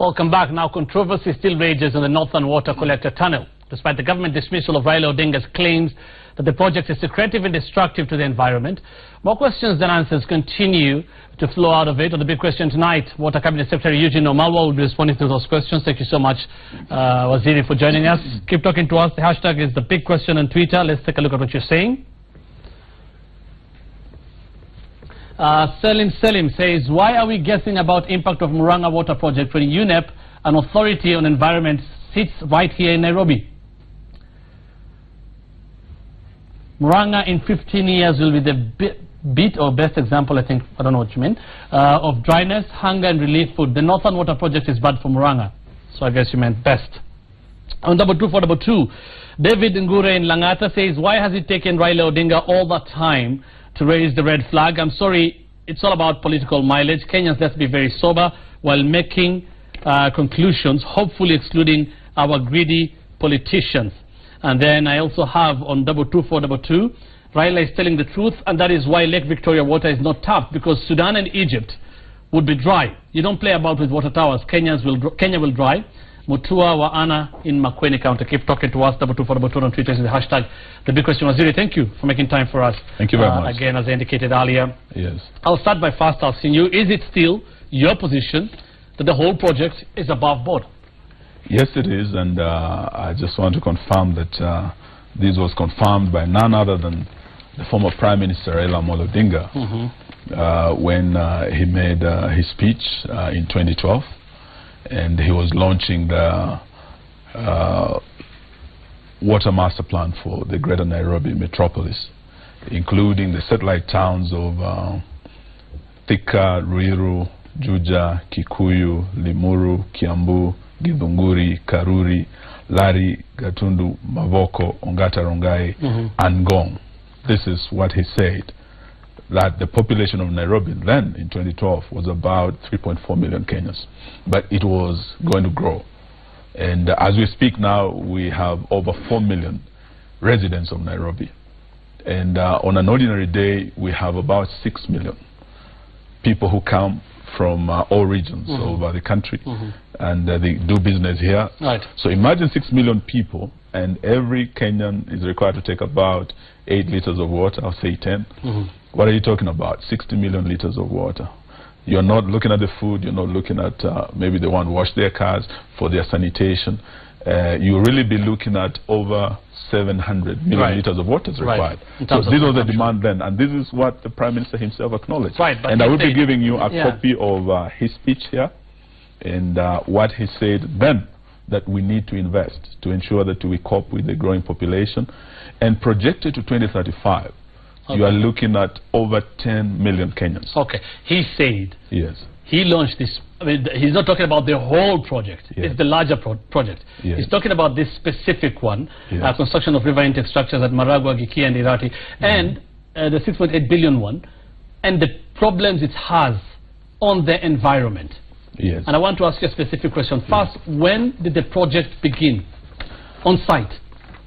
Welcome back. Now, controversy still rages on the Northern Water Collector Tunnel, despite the government dismissal of Raila Odinga's claims that the project is secretive and destructive to the environment. More questions than answers continue to flow out of it. On the big question tonight, Water Cabinet Secretary Eugene Wamalwa will be responding to those questions. Thank you so much, Waziri, for joining us. Keep talking to us. The hashtag is the big question on Twitter. Let's take a look at what you're saying. Selim says, why are we guessing about impact of Murang'a water project when UNEP, an authority on environment, sits right here in Nairobi? Murang'a in 15 years will be the bit or best example, I think, I don't know what you mean, of dryness, hunger and relief food. The Northern Water Project is bad for Murang'a. So I guess you meant best. On double two, David Ngure in Langata says, why has it taken Raila Odinga all that time to raise the red flag? I'm sorry, it's all about political mileage. Kenyans, let's be very sober while making conclusions, hopefully excluding our greedy politicians. And then I also have on double two, Raila is telling the truth, and that is why Lake Victoria water is not tapped, because Sudan and Egypt would be dry. You don't play about with water towers. Kenya will dry. Mutua Waana in Makueni County. Keep talking to us. Double two on Twitter is the hashtag. The big question, Waziri, thank you for making time for us. Thank you very much. Again, as I indicated earlier. Yes. I'll start by first asking you, is it still your position that the whole project is above board? Yes, it is, and I just want to confirm that this was confirmed by none other than the former Prime Minister Raila Odinga when he made his speech in 2012. And he was launching the water master plan for the greater Nairobi metropolis, including the satellite towns of Thika, Ruiru, Juja, Kikuyu, Limuru, Kiambu, Githunguri, Karuri, Lari, Gatundu, Mavoko, Ongata Rongai, and Ngong. This is what he said, that the population of Nairobi then in 2012 was about 3.4 million Kenyans, but it was going to grow. And as we speak now, we have over 4 million residents of Nairobi. And on an ordinary day, we have about 6 million people who come from all regions over the country, and they do business here. Right. So imagine 6 million people, and every Kenyan is required to take about 8 liters of water, I'll say 10. What are you talking about? 60 million liters of water. You're not looking at the food, you're not looking at maybe they want to wash their cars for their sanitation. You'll really be looking at over 700 million liters of water is required. So this was the demand then, and this is what the Prime Minister himself acknowledged. And I will be giving you a copy of his speech here, and what he said then, that we need to invest to ensure that we cope with the growing population. And projected to 2035, you are looking at over 10 million Kenyans. Okay. He said, yes, he launched this. I mean, he's not talking about the whole project. Yes. It's the larger project. Yes. He's talking about this specific one, yes, construction of river intake structures at Maragua, Giki, and Irati, and the 6.8 billion one, and the problems it has on the environment. Yes. And I want to ask you a specific question. First, when did the project begin on site?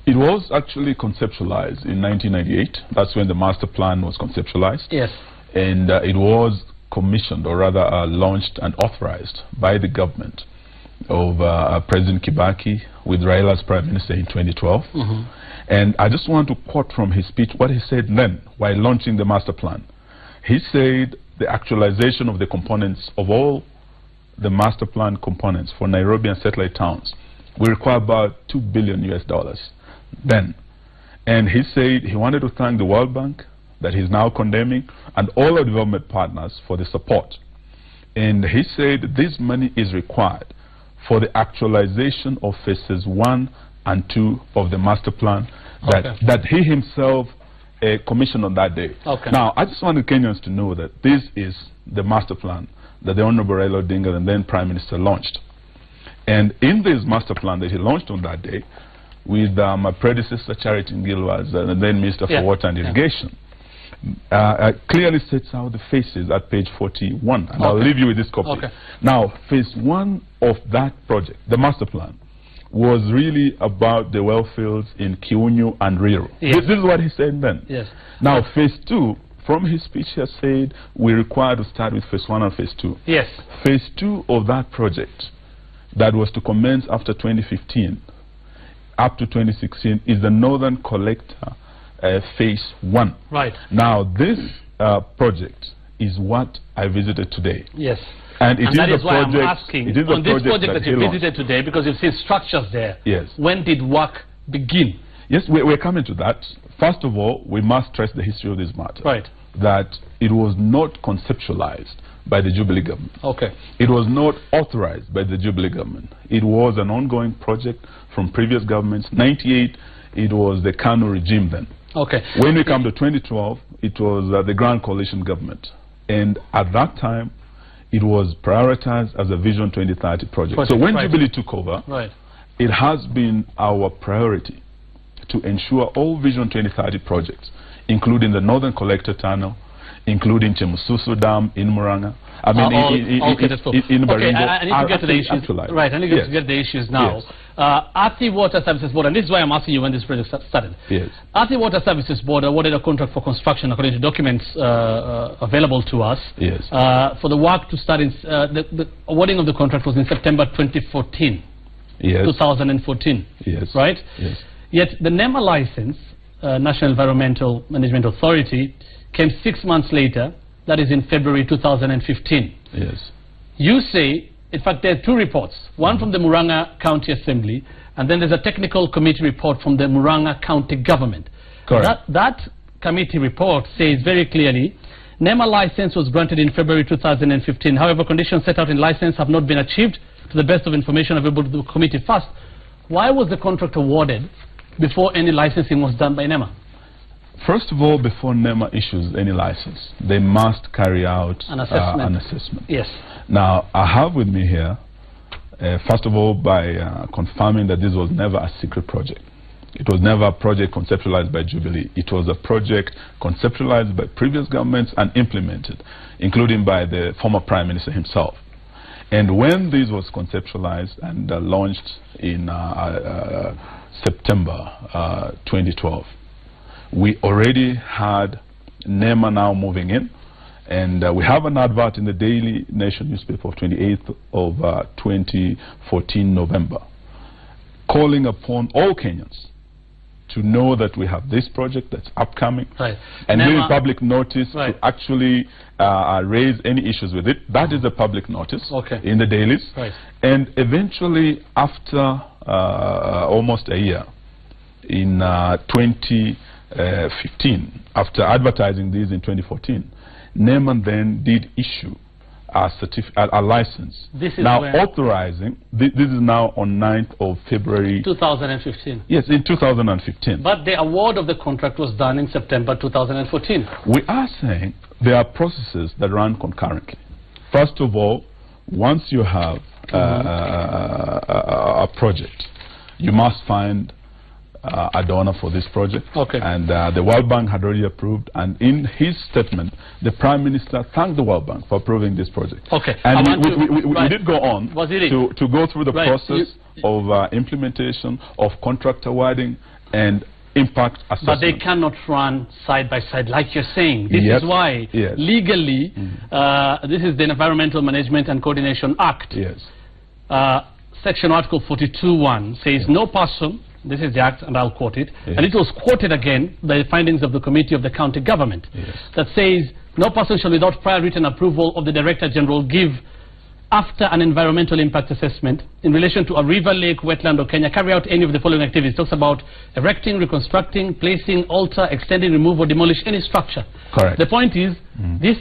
It was actually conceptualized in 1998. That's when the master plan was conceptualized. Yes. And it was commissioned, or rather launched and authorized by the government of President Kibaki with Raila as Prime Minister in 2012. And I just want to quote from his speech what he said then while launching the master plan. He said the actualization of the components of all the master plan components for Nairobi and satellite towns will require about $2 billion then. And he said he wanted to thank the World Bank that he's now condemning and all our development partners for the support. And he said this money is required for the actualization of phases 1 and 2 of the master plan that he himself commissioned on that day. Now, I just want the Kenyans to know that this is the master plan that the Honorable Raila Odinga and then Prime Minister launched. And in this master plan that he launched on that day, with my predecessor Charity Ngilwa, and then Minister for Water and Irrigation, clearly sets out the phases at page 41. And I'll leave you with this copy. Now, phase 1 of that project, the master plan, was really about the well fields in Kiunyu and Ruiru. This is what he said then. Now, phase 2, from his speech he has said we require to start with phase 1 and phase 2. Yes. Phase 2 of that project that was to commence after 2015 up to 2016 is the Northern Collector Phase 1. Right. Now, this project is what I visited today. Yes. And that is why I'm asking, on this project that you visited today, because you've seen structures there. Yes. When did work begin? Yes, we're coming to that. First of all, we must stress the history of this matter. Right. That it was not conceptualized by the Jubilee government. Okay. It was not authorized by the Jubilee government. It was an ongoing project from previous governments. 98, it was the Kanu regime then. Okay. When we come to 2012, it was the Grand Coalition government. And at that time, it was prioritized as a Vision 2030 project. So when Jubilee took over, it has been our priority to ensure all Vision 2030 projects, including the Northern Collector Tunnel, including Chemususu Dam in Muranga, I mean in Baringo, I need to get to the issues. Right, I need to get the issues now. Yes. Athi Water Services Board, and this is why I'm asking you when this project started. Yes. Athi Water Services Board awarded a contract for construction according to documents available to us. Yes. For the work to start in, the awarding of the contract was in September 2014. Yes. 2014. Yes. Right? Yes. Yet the NEMA license, National Environmental Management Authority, came 6 months later, that is in February 2015. Yes. You say, in fact, there are two reports, one from the Muranga County Assembly, and then there's a technical committee report from the Muranga County government. Correct. That committee report says very clearly, NEMA license was granted in February 2015. However, conditions set out in license have not been achieved to the best of information available to the committee. First, why was the contract awarded before any licensing was done by NEMA? First of all, before NEMA issues any license, they must carry out an assessment. Yes. Now, I have with me here, first of all, by confirming that this was never a secret project. It was never a project conceptualized by Jubilee. It was a project conceptualized by previous governments and implemented, including by the former Prime Minister himself. And when this was conceptualized and launched in September 2012, we already had NEMA now moving in, and we have an advert in the Daily Nation newspaper of 28th of 2014 November, calling upon all Kenyans to know that we have this project that's upcoming, and giving public notice to actually raise any issues with it. That is a public notice in the dailies. And eventually, after almost a year, in 2015, after advertising these in 2014, NEMA then did issue a license. This is now authorizing, this is now on 9th of February 2015. Yes, in 2015. But the award of the contract was done in September 2014. We are saying there are processes that run concurrently. First of all, once you have a project, you must find a donor for this project. And the World Bank had already approved, and in his statement, the Prime Minister thanked the World Bank for approving this project. And we did go on to go through the process of implementation, of contract awarding, and impact assessment. But they cannot run side by side, like you're saying. This is why, legally, this is the Environmental Management and Coordination Act. Section Article 42(1) says, no person, this is the act, and I'll quote it, and it was quoted again by the findings of the Committee of the County Government, that says, no person shall without prior written approval of the Director General give, after an environmental impact assessment in relation to a river, lake, wetland, or Kenya, carry out any of the following activities. It talks about erecting, reconstructing, placing, alter, extending, remove, or demolish any structure. Correct. The point is, this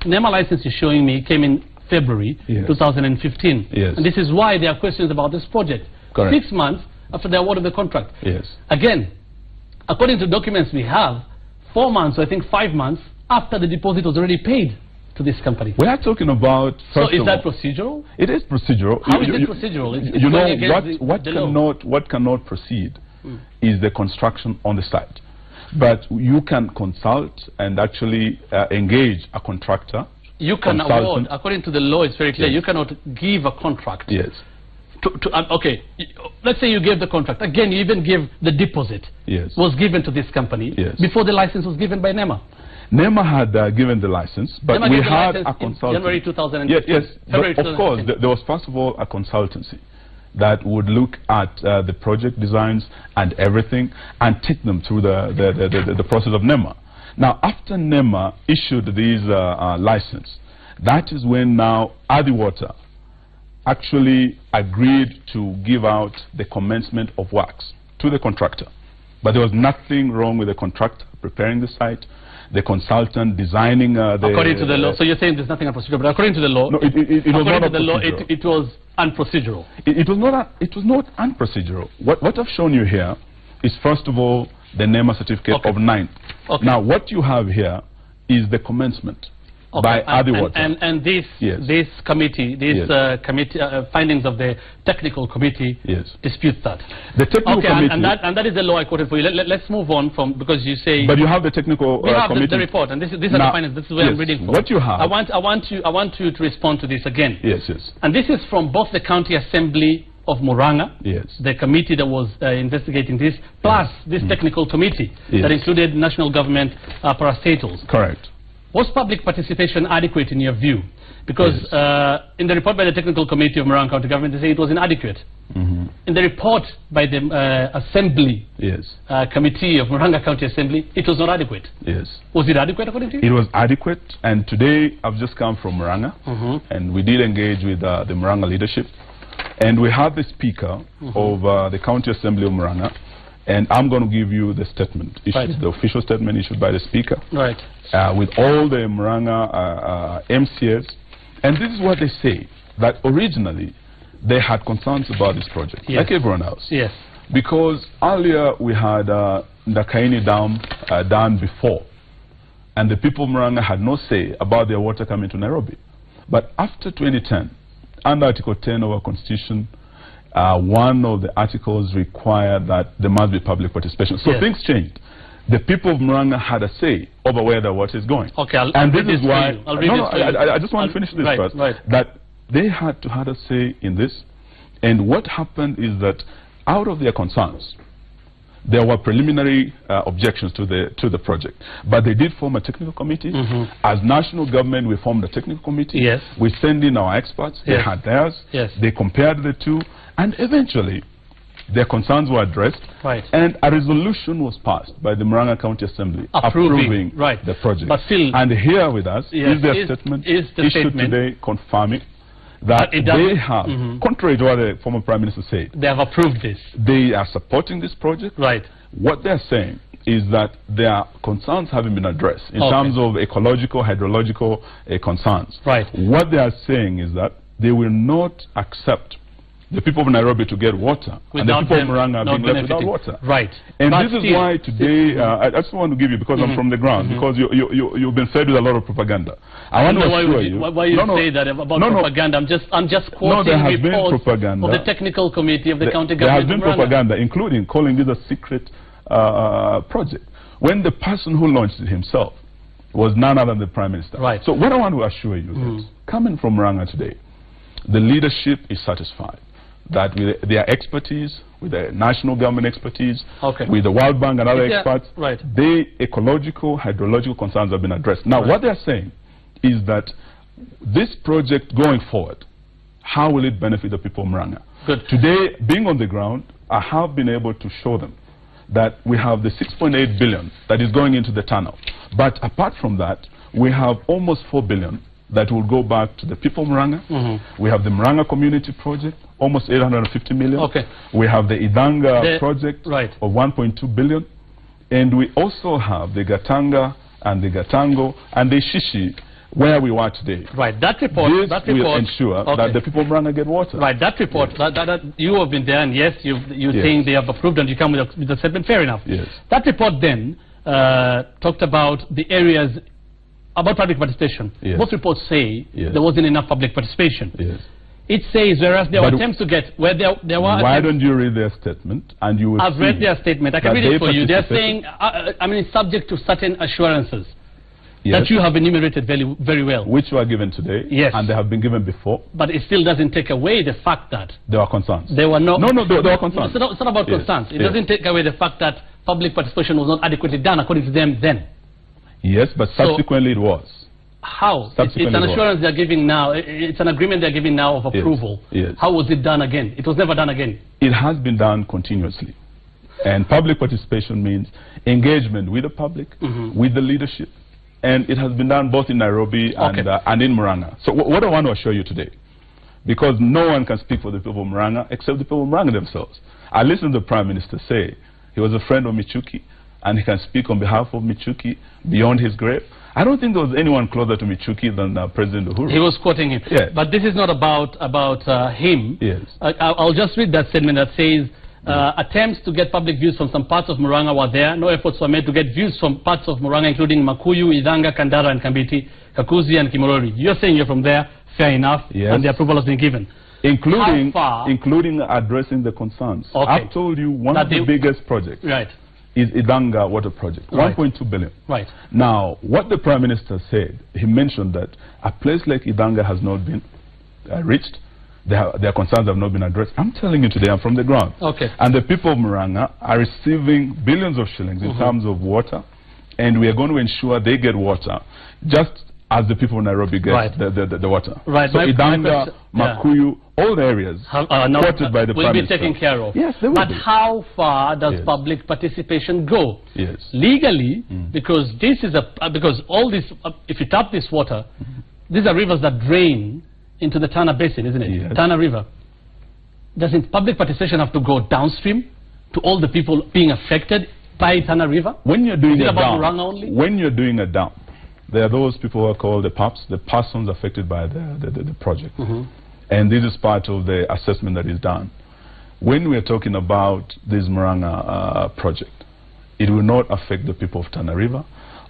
NEMA license is showing me came in February 2015. And this is why there are questions about this project. 6 months after the award of the contract. Again, according to documents we have, 4 months, or I think 5 months, after the deposit was already paid to this company. We are talking about... So is that procedural? It is procedural. How is it procedural? It's you know, what cannot proceed is the construction on the site. But you can consult and actually engage a contractor. You can award, according to the law, it's very clear, you cannot give a contract. Okay, let's say you gave the contract. Again, you even give the deposit. Was given to this company before the license was given by NEMA. NEMA had given the license, but we had a consultant. January 2015. Yes, February but of course, there was first of all a consultancy that would look at the project designs and everything and take them through the process of NEMA. Now, after NEMA issued these license, that is when now Water actually agreed to give out the commencement of works to the contractor. But there was nothing wrong with the contractor preparing the site, the consultant designing according to the law. So you're saying there's nothing unprocedural, but according to the law, no, it was not to the law, it was unprocedural. It was not unprocedural. What I've shown you here is first of all the NEMA certificate of 9th. Okay. Now what you have here is the commencement by Water. And this committee, committee findings of the technical committee disputes that. The technical committee, and that is the law I quoted for you. Let's move on from, because you say. But you have the technical we have committee. The report, and these are the findings. This is where I'm reading from. What you have. I want you to respond to this again. Yes. And this is from both the County Assembly of Murang'a, the committee that was investigating this, plus this technical committee that included national government parastatals. Correct. Was public participation adequate in your view? Because in the report by the Technical Committee of Murang'a County Government, they say it was inadequate. In the report by the Assembly Committee of Murang'a County Assembly, it was not adequate. Was it adequate according to you? It was adequate, and today I've just come from Murang'a, and we did engage with the Murang'a leadership, and we have the Speaker of the County Assembly of Murang'a, and I'm going to give you the statement issued, the official statement issued by the Speaker, with all the Murang'a MCAs. And this is what they say, that originally they had concerns about this project, like everyone else. Because earlier we had the Kaini Dam done before, and the people of Murang'a had no say about their water coming to Nairobi. But after 2010, under Article 10 of our Constitution, one of the articles required that there must be public participation. So things changed. The people of Murang'a had a say over where the water is going. Okay, and this is why. I just want to finish this first. That they had to have a say in this, and what happened is that out of their concerns, there were preliminary objections to the project, but they did form a technical committee. As national government, we formed a technical committee. We sent in our experts. They had theirs. They compared the two, and eventually their concerns were addressed, and a resolution was passed by the Murang'a County Assembly approving the project. But still, and here with us is their statement issued today confirming that they have, contrary to what the former Prime Minister said, they have approved this. They are supporting this project. What they're saying is that their concerns haven't been addressed in terms of ecological, hydrological concerns. What they are saying is that they will not accept the people of Nairobi to get water, and the people of Murang'a being left without water. And but this is why today, I just want to give you, because I'm from the ground, because you've been fed with a lot of propaganda. I want to assure you. Why you say that about propaganda? I'm just quoting reports of the technical committee of the county government. There has been propaganda, including calling this a secret project, when the person who launched it himself was none other than the Prime Minister. So what I want to assure you is, coming from Murang'a today, the leadership is satisfied that with their expertise, with the national government expertise, with the World Bank and other experts, the ecological, hydrological concerns have been addressed. Now, what they're saying is that this project going forward, how will it benefit the people of Murang'a? Today, being on the ground, I have been able to show them that we have the 6.8 billion that is going into the tunnel. But apart from that, we have almost 4 billion that will go back to the people of Murang'a. We have the Murang'a Community Project, almost 850 million. We have the Idanga project of 1.2 billion. And we also have the Gatanga and the Gatango and the Shishi, where we are today. That report, will ensure that the people of Murang'a get water. That report, that you have been there, and yes, you think they have approved, and you come with a statement, fair enough. That report then talked about the areas about public participation. Both reports say there wasn't enough public participation. It says, whereas there were attempts to get, where there were why don't you read their statement, and you will I've read their statement. I can read it for you. They're saying, I mean, subject to certain assurances that you have enumerated very well. Which were given today, and they have been given before. But it still doesn't take away the fact that there were concerns. There were no, there were concerns. It's not about concerns. It doesn't take away the fact that public participation was not adequately done according to them then. Yes, but subsequently it was. How? It's an assurance they're giving now. It's an agreement they're giving now of approval. Yes. How was it done again? It was never done again. It has been done continuously. And public participation means engagement with the public, with the leadership. And it has been done both in Nairobi and in Murang'a. So what I want to assure you today, because no one can speak for the people of Murang'a except the people of Murang'a themselves. I listened to the Prime Minister say he was a friend of Michuki, and he can speak on behalf of Michuki beyond his grave. I don't think there was anyone closer to Michuki than President Uhuru. He was quoting him. Yes. But this is not about him. Yes. I'll just read that statement that says, attempts to get public views from some parts of Murang'a were there. No efforts were made to get views from parts of Murang'a, including Makuyu, Idanga, Kandara, and Kambiti, Kakuzi, and Kimorori. You're saying you're from there. Fair enough. Yes. And the approval has been given. Including addressing the concerns. Okay. I've told you one of the biggest projects is Idanga Water Project, 1.2 billion. Right. Now, what the Prime Minister said, he mentioned that a place like Idanga has not been reached. Their concerns have not been addressed. I'm telling you today, I'm from the ground. Okay. And the people of Murang'a are receiving billions of shillings in terms of water, and we are going to ensure they get water, just as the people of Nairobi get the water. Right. So Idanga, Makuyu, all the areas supported by the Prime Minister will be taken care of. Yes, they will But be. how far does public participation go? Yes. Legally, because this is because all this, if you tap this water, these are rivers that drain into the Tana Basin, isn't it? Yes. Tana River. Doesn't public participation have to go downstream to all the people being affected by Tana River? When you're doing a dam, only? when you're doing a dam, there are those people who are called the PAPs, the persons affected by the project. And this is part of the assessment that is done. When we are talking about this Murang'a project, it will not affect the people of Tana River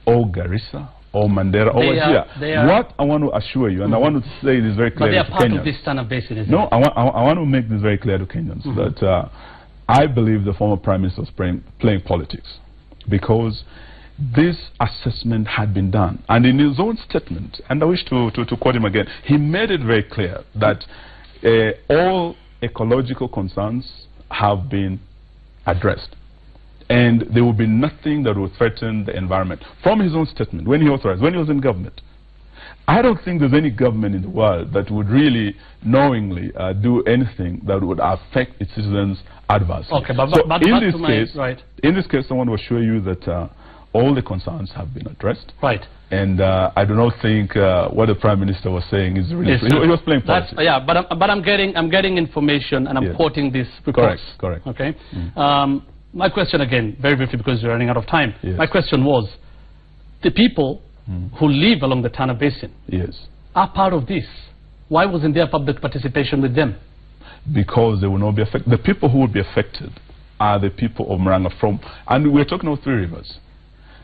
or Garissa or Mandera or Wajir. What I want to assure you, and I want to say this very clearly to Kenyans. But they are part of this Tana Basin, isn't it? No, I want to make this very clear to Kenyans that I believe the former Prime Minister was playing politics, because this assessment had been done. And in his own statement, and I wish to quote him again, he made it very clear that all ecological concerns have been addressed. And there will be nothing that will threaten the environment. From his own statement, when he authorized, when he was in government, I don't think there's any government in the world that would really knowingly do anything that would affect its citizens adversely. Okay, but in this case, I want to assure you that all the concerns have been addressed. Right. And I do not think what the Prime Minister was saying is really true. He was playing politics. Yeah, but I'm getting information, and I'm quoting this reports. Correct. Okay. My question again, very briefly, because we're running out of time. Yes. My question was, the people who live along the Tana Basin are part of this. Why wasn't there public participation with them? Because they will not be affected. The people who will be affected are the people of Murang'a and we're talking of 3 rivers.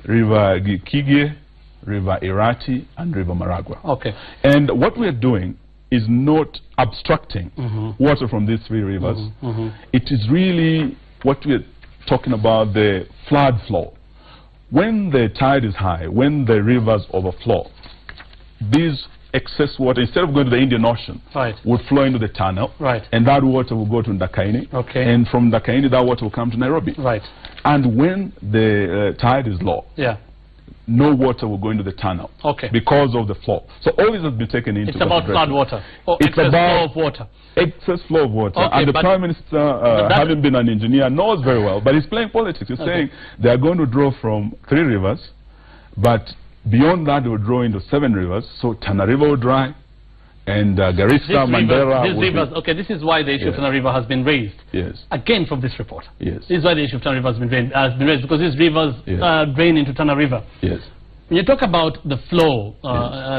River Kigie, River Irati, and River Maragua. Okay. And what we're doing is not abstracting water from these 3 rivers. It is really what we're talking about, the flood flow. When the tide is high, when the rivers overflow, these excess water, instead of going to the Indian Ocean, would flow into the tunnel, and that water will go to Ndakaini, and from Ndakaini that water will come to Nairobi. And when the tide is low, no water will go into the tunnel because of the flow. So all this has been taken into consideration. It's about flood water, or excess flow of water. Excess flow of water. And the Prime Minister, having been an engineer, knows very well, but he's playing politics. He's saying they are going to draw from 3 rivers, but beyond that they will draw into 7 rivers, so Tana River will dry, and Garissa, Mandera... this is why the issue of Tana River has been raised. Again from this report. This is why the issue of Tana River has been raised, because these rivers drain into Tana River. When you talk about the flow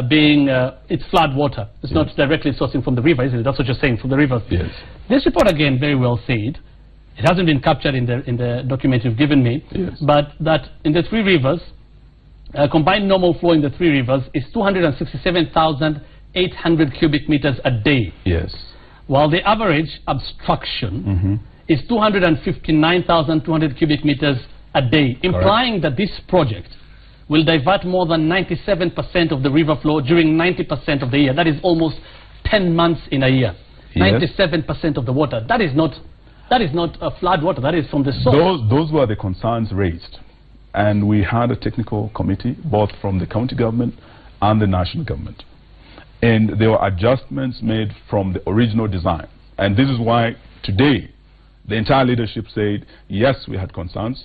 being it's flood water, it's not directly sourcing from the river, isn't it? That's what you're saying, from the rivers. This report again very well said, it hasn't been captured in the document you've given me, but that in the 3 rivers, combined normal flow in the 3 rivers is 267,800 cubic meters a day. While the average obstruction is 259,200 cubic meters a day, implying that this project will divert more than 97% of the river flow during 90% of the year. That is almost 10 months in a year. 97% of the water. That is not a flood water. That is from the source. Those were the concerns raised and we had a technical committee, both from the county government and the national government. And there were adjustments made from the original design. And this is why today the entire leadership said, yes, we had concerns,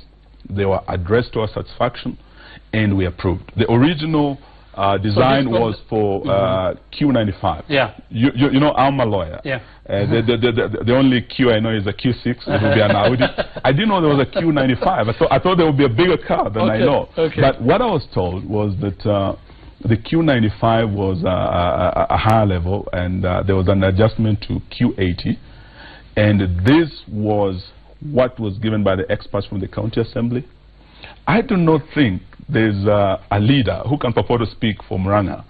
they were addressed to our satisfaction, and we approved. The original design was for Q95. Yeah. You know, I'm a lawyer. Yeah. The only Q I know is a Q6. It will be an Audi. I didn't know there was a Q95. I thought there would be a bigger car than I know. Okay. But what I was told was that the Q95 was a higher level, and there was an adjustment to Q80. And this was what was given by the experts from the county assembly. I do not think there's a leader who can purport to speak for Murang'a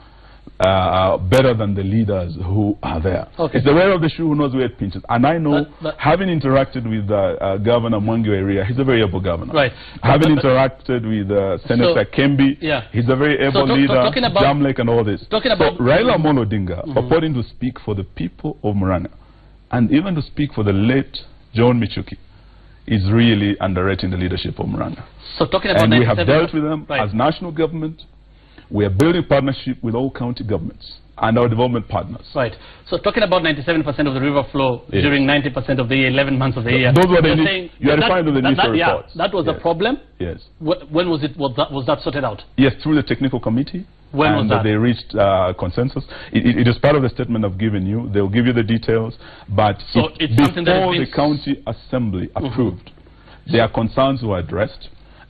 better than the leaders who are there. Okay. It's the wearer of the shoe who knows where it pinches. And I know, having interacted with Governor Mwangi area, he's a very able governor. Right. Having interacted with Senator Kembi, he's a very able leader, Jamlek and all this. So Raila Amolo Odinga, purporting to speak for the people of Murang'a, and even to speak for the late John Michuki, is really underrating the leadership of Murang'a. So talking about, and we have dealt with them as national government. We are building partnership with all county governments and our development partners. Right. So talking about 97% of the river flow during 90% of the year, 11 months of the year. Those were the you are referring to the initial reports. That was a problem. Yes. When was that sorted out? Yes, through the technical committee. When was that? They reached consensus. It is part of the statement I've given you. They'll give you the details. But so it's something that before the county assembly approved, their concerns were addressed,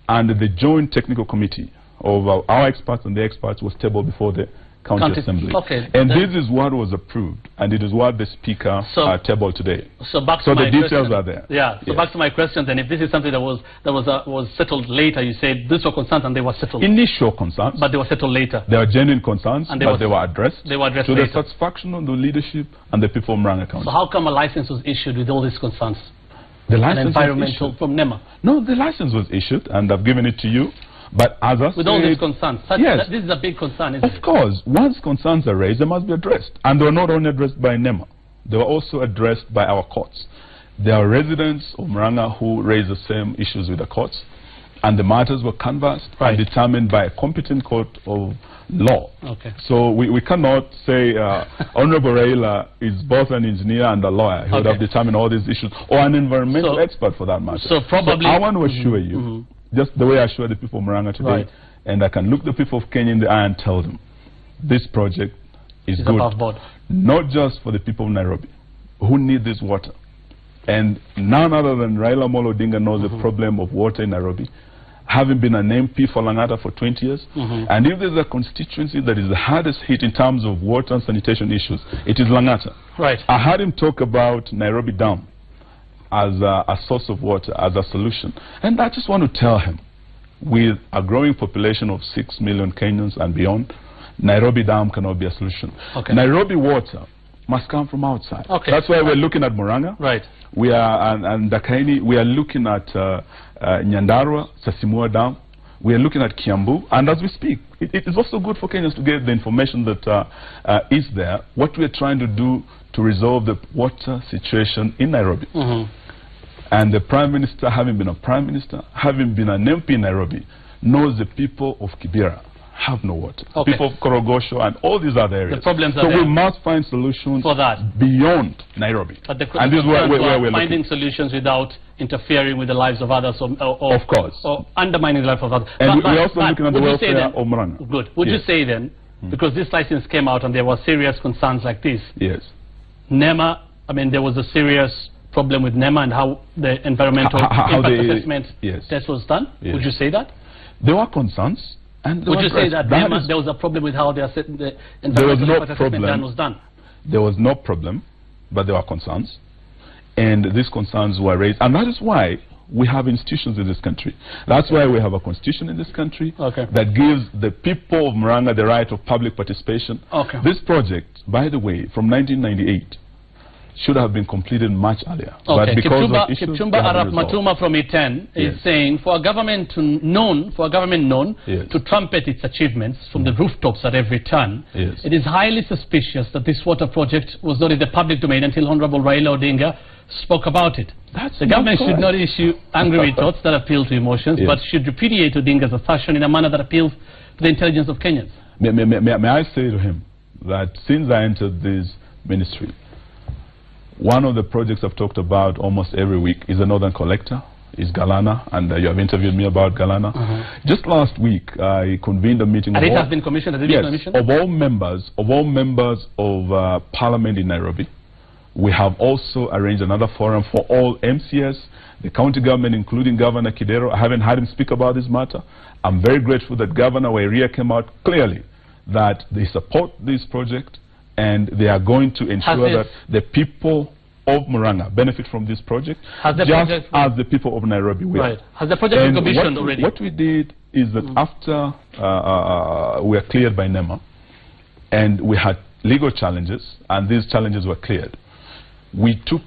and the joint technical committee of our experts and the experts was tabled before the county assembly. Okay. And this is what was approved, and it is what the speaker tabled today. So back to the details are there. Yeah. So back to my question then, if this is something that was settled later, you said these were concerns and they were settled. Initial concerns. But they were settled later. There were genuine concerns, but they were addressed. They were addressed to later. the satisfaction of the leadership and the people of Murang'a County. So how come a license was issued with all these concerns? The license environmental from NEMA? No, the license was issued, and I've given it to you. But as I with all these concerns, this is a big concern, isn't it? Of course, once concerns are raised, they must be addressed. And they were not only addressed by NEMA, they were also addressed by our courts. There are residents of Murang'a who raised the same issues with the courts, and the matters were canvassed and determined by a competent court of law. Okay. So we cannot say Honorable Raila is both an engineer and a lawyer. He would have determined all these issues, or an environmental expert for that matter. So probably I want to assure you, just the way I assure the people of Murang'a today, and I can look the people of Kenya in the eye and tell them, this project is good, above board. Not just for the people of Nairobi, who need this water. And none other than Raila Amolo Odinga knows the problem of water in Nairobi, having been an MP for Lang'ata for 20 years. And if there's a constituency that is the hardest hit in terms of water and sanitation issues, it is Lang'ata. Right. I heard him talk about Nairobi Dam as a source of water, as a solution. And I just want to tell him, with a growing population of 6 million Kenyans and beyond, Nairobi Dam cannot be a solution. Nairobi water must come from outside. That's why we're looking at Murang'a. Right. We are, and Dakaini, we are looking at Nyandarua, Sasimua Dam. We are looking at Kiambu. And as we speak, it is also good for Kenyans to get the information that is there, what we are trying to do to resolve the water situation in Nairobi. And the Prime Minister, having been a Prime Minister, having been an MP in Nairobi, knows the people of Kibera have no water. People of Korogosho and all these other areas. The problems are so we must find solutions for that beyond Nairobi. But and this is where we're finding solutions without interfering with the lives of others, or of course, or undermining the life of others. And we're also looking at the welfare of Murang'a. Good. Would you say then, because this license came out and there were serious concerns like this, NEMA, I mean, there was a serious problem with NEMA and how the environmental impact assessment test was done? Would you say that? There were concerns. And would you say that there was a problem with how the environmental impact assessment was done? There was no problem, but there were concerns. And these concerns were raised. And that is why we have institutions in this country. That's why we have a constitution in this country that gives the people of Murang'a the right of public participation. This project, by the way, from 1998, should have been completed much earlier. Okay. But because of issues, Kipchumba Arap Matuma from E10 is saying for a government known to trumpet its achievements from the rooftops at every turn, it is highly suspicious that this water project was not in the public domain until Honorable Raila Odinga spoke about it. The government should not issue angry retorts that appeal to emotions, but should repudiate Odinga's assertion in a manner that appeals to the intelligence of Kenyans. May I say to him that since I entered this ministry, one of the projects I've talked about almost every week is the Northern Collector, is Galana, and you have interviewed me about Galana. Just last week, I convened a meeting. And it has been commissioned? Has it been commissioned? Of all members of Parliament in Nairobi. We have also arranged another forum for all MCS, the county government, including Governor Kidero. I haven't had him speak about this matter. I'm very grateful that Governor Wairia came out clearly that they support this project and they are going to ensure that the people of Murang'a benefit from this project, as the people of Nairobi will. Right. Has the project been commissioned already? What we did is that after we were cleared by NEMA and we had legal challenges and these challenges were cleared, we took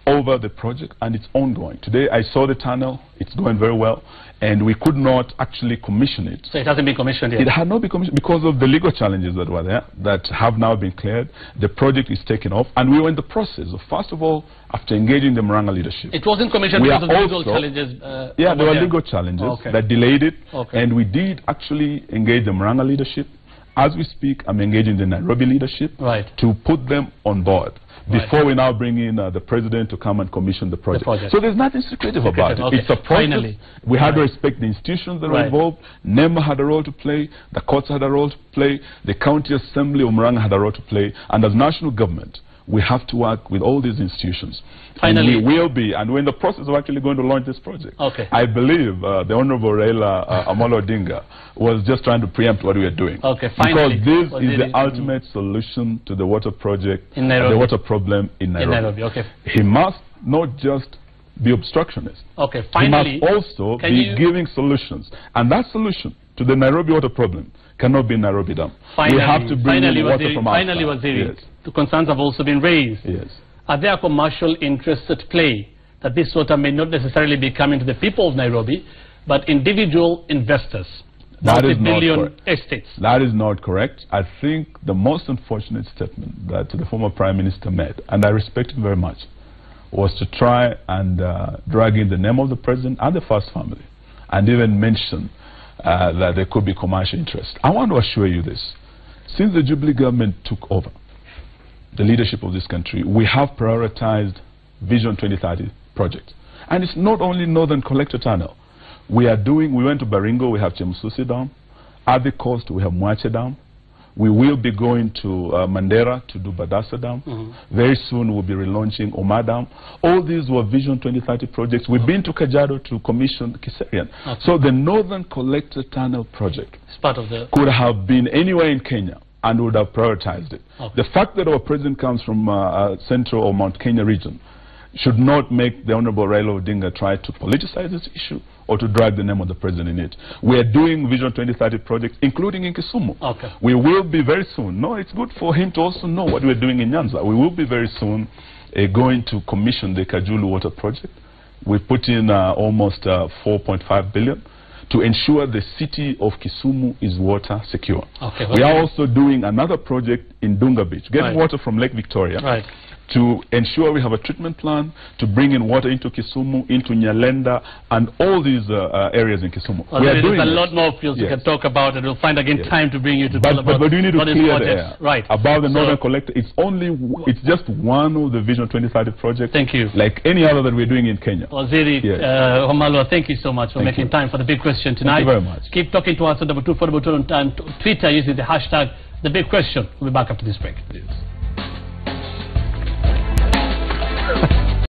over the project and it's ongoing. Today I saw the tunnel, it's going very well, and we could not actually commission it. So it hasn't been commissioned yet? It had not been commissioned because of the legal challenges that were there that have now been cleared. The project is taken off and we were in the process of, first of all, after engaging the Murang'a leadership. It wasn't commissioned because of legal challenges? There were legal challenges that delayed it, and we did actually engage the Murang'a leadership. As we speak, I'm engaging the Nairobi leadership to put them on board before we now bring in the president to come and commission the project. So there's nothing secretive about it. It's a process. We had to respect the institutions that were involved. NEMA had a role to play. The courts had a role to play. The county assembly of Murang'a had a role to play. And as national government, we have to work with all these institutions. Finally. And we will be, and we're in the process of actually going to launch this project. I believe the Honorable Raila Amolo Odinga was just trying to preempt what we are doing. Finally. Because this is the ultimate solution to the water project, in Nairobi. The water problem in Nairobi. He must not just be obstructionist. Finally. He must also be giving solutions. And that solution to the Nairobi water problem cannot be Nairobi Dam. We have to bring in water from outside. Finally, Waziri, the concerns have also been raised. Are there commercial interests at play that this water may not necessarily be coming to the people of Nairobi, but individual investors, multi-billion estates? That is not correct. I think the most unfortunate statement that the former Prime Minister made, and I respect him very much, was to try and drag in the name of the President and the First Family, and even mention that there could be commercial interest. I want to assure you this. Since the Jubilee government took over the leadership of this country, we have prioritized Vision 2030 projects. And it's not only Northern Collector Tunnel. We went to Baringo, we have Chemususi Dam. At the coast, we have Mwache Dam. We will be going to Mandera to do Badasa Dam. Very soon we'll be relaunching Omar Dam. All these were Vision 2030 projects. We've been to Kajiado to commission Kiserian. So the Northern Collector Tunnel project could have been anywhere in Kenya and would have prioritized it. The fact that our president comes from Central or Mount Kenya region should not make the Honorable Raila Odinga try to politicize this issue or to drag the name of the president in it. We are doing Vision 2030 projects, including in Kisumu. We will be very soon. No, it's good for him to also know what we're doing in Nyanza. We will be very soon going to commission the Kajulu water project. We put in almost 4.5 billion to ensure the city of Kisumu is water secure. We are also doing another project in Dunga Beach, getting water from Lake Victoria to ensure we have a treatment plan to bring in water into Kisumu, into Nyalenda, and all these areas in Kisumu. There's a lot more fields we can talk about, and we'll find again time to bring you to tell about but we need to clear the air about the Northern Collector. It's just one of the Vision 2030 projects. Like any other that we're doing in Kenya. Waziri Wamalwa, thank you so much for making time for the big question tonight. Thank you very much. Keep talking to us on 224 on Twitter using the hashtag The Big Question. We'll be back after this break.